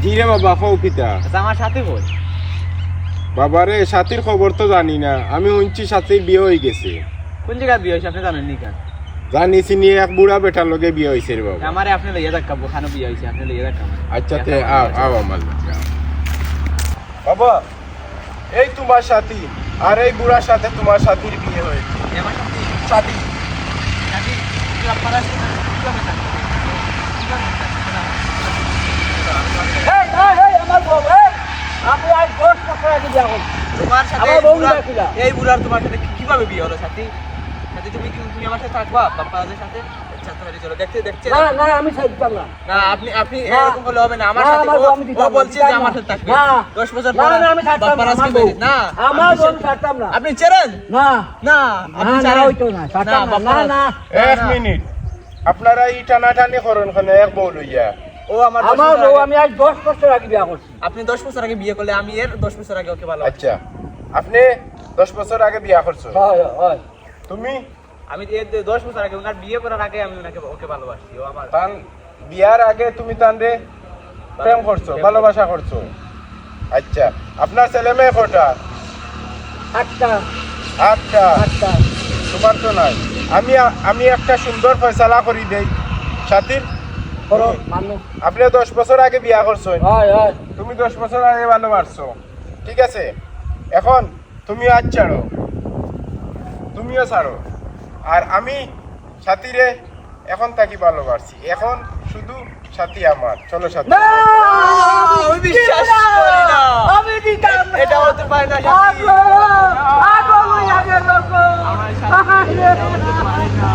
জি রে বাবা ফৌকিতা। আচ্ছা আমার সাথে কই? বাবারে সাথীর খবর তো জানি না, আমি শুনছি সাথীর বিয়ে হয়ে গেছে। কোন জায়গায় বিয়ে হয়েছে আপনি জানেন নি কেন? জানিছি নিয়ে এক বুড়া বেটার লগে বিয়ে হয়েছে রে বাবা। আমারে আপনি লইয়া দেখাবো খানো বিয়ে হয়েছে, আপনি লইয়া দেখাবো। আচ্ছা তে আও আও আমার লগে আও। বাবা এই তোমার সাথী আর এই বুড়ার সাথে তোমার সাথীর বিয়ে হয়েছে। আমার সাথে সাথী সাথে আপনারা কিভাবে থাকবেন? আমার বউ আমি আজ 10 বছর আগে বিয়া করছি। তোমার সাথে আমার বউ ডাকিলা। এই বুড়ার তোমার সাথে কিভাবে বিয়ে হলো সাথী? সাথী তুমি আমার সাথে থাকবা বাপ্পাদের সাথে? আচ্ছা তাহলে চলো দেখতে না না আমি ছাড়তাম না। না আপনি এরকম বলে হবে না আমার না, সাথে আমার বউ আমি ও দিতাম না, বলছে যে দিতাম আমার না। সাথে থাকবে না। 10 বছর না, পর না, আমি ছাড়তাম না, বাপ্পার আজকে আমার বউ। না আমার আপনি বউ আমি ছাড়তাম না। আপনি চেনেন না না না আপনি না জানেন হইতো না ছাড়তাম না, না না এক মিনিট, আপনারা এই টানাটানি করেন কেন এক বউ লইয়া? ও আমার আমার বউ আমি আজ 10 বছর আগে বিয়া করছি। আপনি 10 বছর আগে বিয়ে করলে আমি এর 10 বছর আগে ওকে ভালো আচ্ছা আপনি 10 বছর আগে বিয়া করছো, হয় হয় তুমি আমি এর 10 বছর আগে ওনার বিয়ে করার আগে আমি ওকে ভালোবাসি। ও আমার তান বিয়ার আগে তুমি তানরে প্রেম করছো, ভালোবাসা করছো। আচ্ছা আপনার ছেলে মেয়ে কটা? আটটা 8টা। আটটা তোমার তো নাই। আমি একটা সুন্দর ফয়সালা করি দেই সাথীর। করো মানু আপনি 10 বছর আগে বিয়া করছো, হয় হয় তুমি 10 বছর আগে ভালোবাসছো, ঠিক আছে? এখন তুমি আজ ছাড়ো, তুমিও ছাড়ো, আর আমি সাথীরে এখন তাকে ভালোবাসি। এখন শুধু সাথী আমার, চলো সাথী। না আমি বিশ্বাস করি না। আমি দিতাম না। এটা হতে পারে না সাথী। আগো আগো আগে লোক আমার সাথে এটা হতে পারে না।